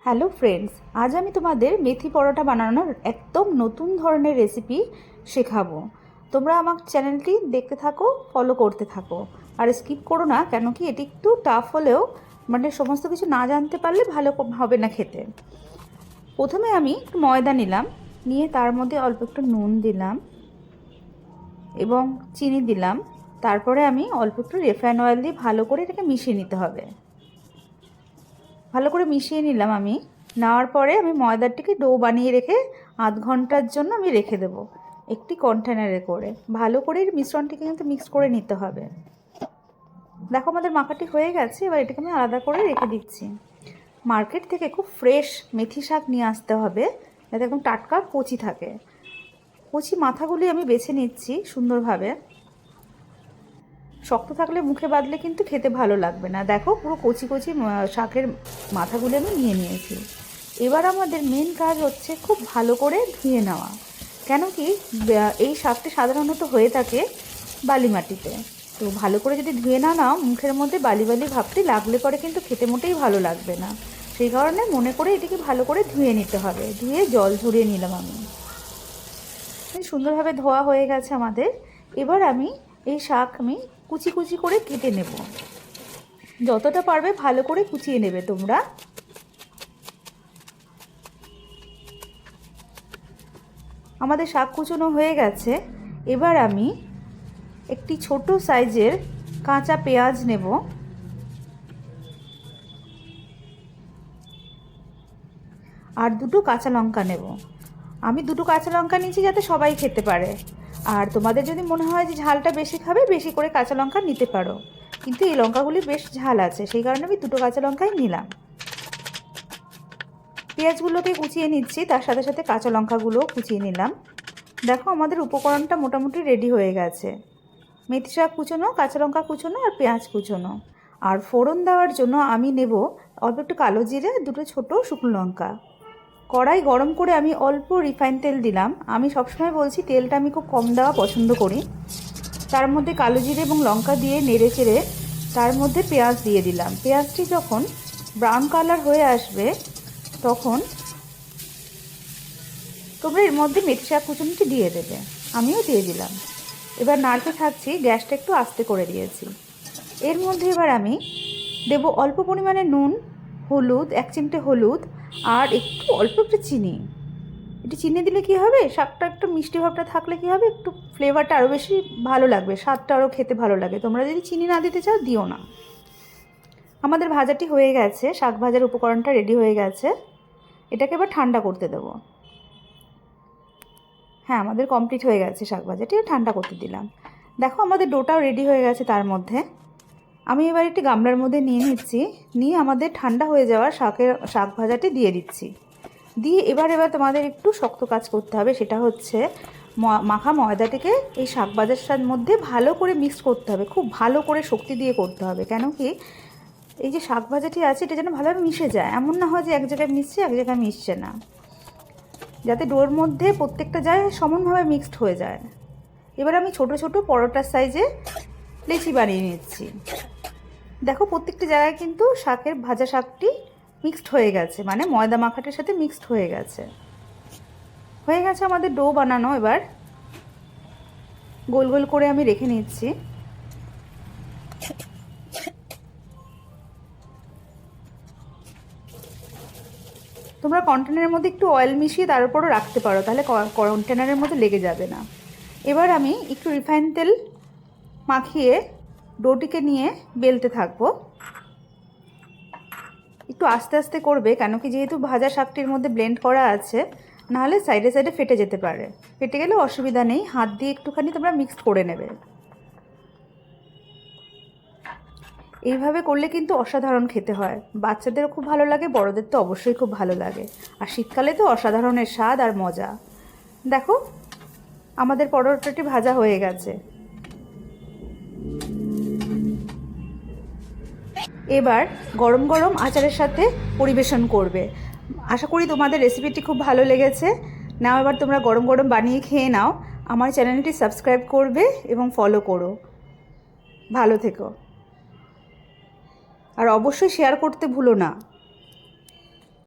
Hello friends, আজ আমি তোমাদের মেথি পরোটা বানানোর একদম নতুন ধরনের রেসিপি শেখাবো। তোমরা আমার চ্যানেলটি দেখতে থাকো, ফলো করতে থাকো আর স্কিপ করো না, কেন কি এটি একটু টাফ হলেও সমস্ত কিছু না জানতে পারলে ভালো হবে না খেতে। প্রথমে আমি একটু ময়দা নিলাম, নিয়ে তার মধ্যে অল্প একটু নুন দিলাম এবং চিনি দিলাম। তারপরে আমি অল্প একটু রিফাইন অয়েল দিয়ে ভালো করে এটাকে মিশিয়ে নিতে হবে। ভালো করে মিশিয়ে নিলাম। আমি নেওয়ার পরে আমি ময়দাটিকে ডো বানিয়ে রেখে আধ ঘন্টার জন্য আমি রেখে দেব একটি কন্টেনারে করে। ভালো করে এর মিশ্রণটিকে কিন্তু মিক্স করে নিতে হবে। দেখো আমাদের মাখাটি হয়ে গেছে, এবার এটাকে আমি আলাদা করে রেখে দিচ্ছি। মার্কেট থেকে খুব ফ্রেশ মেথি শাক নিয়ে আসতে হবে, যাতে একদম টাটকা কচি থাকে। কচি মাথাগুলি আমি বেছে নিচ্ছি সুন্দরভাবে। শক্ত থাকলে মুখে বাঁধলে কিন্তু খেতে ভালো লাগবে না। দেখো পুরো কচি কচি শাকের মাথাগুলো আমি নিয়ে নিয়েছি। এবার আমাদের মেন কাজ হচ্ছে খুব ভালো করে ধুয়ে নেওয়া, কেন কি এই শাকটি সাধারণত হয়ে থাকে বালি মাটিতে। তো ভালো করে যদি ধুয়ে না নাও, মুখের মধ্যে বালি বালি ভাবটি লাগলে পরে কিন্তু খেতে মোটেই ভালো লাগবে না। সেই কারণে মনে করে এটিকে ভালো করে ধুয়ে নিতে হবে। ধুয়ে জল ঝরিয়ে নিলাম আমি। সুন্দরভাবে ধোয়া হয়ে গেছে আমাদের। এবার আমি এই শাক আমি কুচি কুচি করে কেটে নেব। যতটা পারবে ভালো করে কুচিয়ে নেবে তোমরা। আমাদের শাক কুচোনো হয়ে গেছে। এবার আমি একটি ছোট সাইজের কাঁচা পেঁয়াজ নেব। আর দুটো কাঁচা লঙ্কা নেব। আমি দুটো কাঁচা লঙ্কা নিয়েছি যাতে সবাই খেতে পারে। আর তোমাদের যদি মনে হয় যে ঝালটা বেশি খাবে, বেশি করে কাঁচা লঙ্কা নিতে পারো, কিন্তু এই লঙ্কাগুলি বেশ ঝাল আছে, সেই কারণে আমি দুটো কাঁচা লঙ্কাই নিলাম। পেঁয়াজগুলোকে কুচিয়ে নিচ্ছি, তার সাথে সাথে কাঁচা লঙ্কাগুলোও কুচিয়ে নিলাম। দেখো আমাদের উপকরণটা মোটামুটি রেডি হয়ে গেছে। মেথি শাক কুচোনো, কাঁচা লঙ্কা কুচোনো আর পেঁয়াজ কুচোনো। আর ফোড়ন দেওয়ার জন্য আমি নেব অল্প একটু কালো জিরে, দুটো ছোটো শুকনো লঙ্কা। কড়াই গরম করে আমি অল্প রিফাইন তেল দিলাম। আমি সবসময় বলছি তেলটা আমি খুব কম দেওয়া পছন্দ করি। তার মধ্যে কালো জিরে এবং লঙ্কা দিয়ে নেড়ে চেড়ে তার মধ্যে পেঁয়াজ দিয়ে দিলাম। পেঁয়াজটি যখন ব্রাউন কালার হয়ে আসবে, তখন তোমরা এর মধ্যে মেথি শাক কুচুনিটি দিয়ে দেবে। আমিও দিয়ে দিলাম। এবার নাড়তে থাকছি, গ্যাসটা একটু আস্তে করে দিয়েছি। এর মধ্যে এবার আমি দেব অল্প পরিমাণে নুন, হলুদ, 1 চিমটে হলুদ আর একটু অল্প একটু চিনি। একটু চিনি দিলে কী হবে, শাকটা একটু মিষ্টি ভাবটা থাকলে কী হবে, একটু ফ্লেভারটা আরও বেশি ভালো লাগবে, স্বাদটা আরও খেতে ভালো লাগে। তোমরা যদি চিনি না দিতে চাও দিও না। আমাদের ভাজাটি হয়ে গেছে, শাক ভাজার উপকরণটা রেডি হয়ে গেছে। এটাকে এবার ঠান্ডা করতে দেবো। হ্যাঁ, আমাদের কমপ্লিট হয়ে গেছে শাক ভাজাটি, ঠান্ডা করতে দিলাম। দেখো আমাদের ডোটাও রেডি হয়ে গেছে। তার মধ্যে আমি এবার একটি গামলার মধ্যে নিয়ে নিচ্ছি। নিয়ে আমাদের ঠান্ডা হয়ে যাওয়া শাক ভাজাটি দিয়ে দিচ্ছি। দিয়ে এবার তোমাদের একটু শক্ত কাজ করতে হবে, সেটা হচ্ছে মাখা ময়দাটিকে এই শাক ভাজার মধ্যে ভালো করে মিক্স করতে হবে। খুব ভালো করে শক্তি দিয়ে করতে হবে, কেন কি এই যে শাক ভাজাটি আছে এটা যেন ভালোভাবে মিশে যায়। এমন না হয় যে এক জায়গায় মিশছে এক জায়গায় মিশছে না, যাতে ডোর মধ্যে প্রত্যেকটা যায় সমানভাবে মিক্সড হয়ে যায়। এবার আমি ছোট ছোট পরোটার সাইজে লেচি বানিয়ে নিচ্ছি। দেখো প্রত্যেকটা জায়গায় কিন্তু ভাজা শাকটি মিক্সড হয়ে গেছে, মানে ময়দা মাখাটির সাথে মিক্সড হয়ে গেছে। আমাদের ডো বানানো। এবার গোল গোল করে আমি রেখে নিচ্ছি। তোমরা কন্টেনারের মধ্যে একটু অয়েল মিশিয়ে তার উপরও রাখতে পারো, তাহলে কন্টেনারের মধ্যে লেগে যাবে না। এবার আমি একটু রিফাইন তেল মাখিয়ে ডোটিকে নিয়ে বেলতে থাকবো। একটু আস্তে আস্তে করবে, কেন কি যেহেতু ভাজা শাকটির মধ্যে ব্লেন্ড করা আছে, নাহলে সাইডে সাইডে ফেটে যেতে পারে। ফেটে গেলে অসুবিধা নেই, হাত দিয়ে একটুখানি তোমরা মিক্সড করে নেবে। এইভাবে করলে কিন্তু অসাধারণ খেতে হয়। বাচ্চাদেরও খুব ভালো লাগে, বড়দের তো অবশ্যই খুব ভালো লাগে। আর শীতকালে তো অসাধারণের স্বাদ আর মজা। দেখো আমাদের পরোটাটি ভাজা হয়ে গেছে। এবার গরম গরম আচারের সাথে পরিবেশন করবে। আশা করি তোমাদের রেসিপিটি খুব ভালো লেগেছে। নাও এবার তোমরা গরম গরম বানিয়ে খেয়ে নাও। আমার চ্যানেলটি সাবস্ক্রাইব করবে এবং ফলো করো। ভালো থেকো। আর অবশ্যই শেয়ার করতে ভুলো না।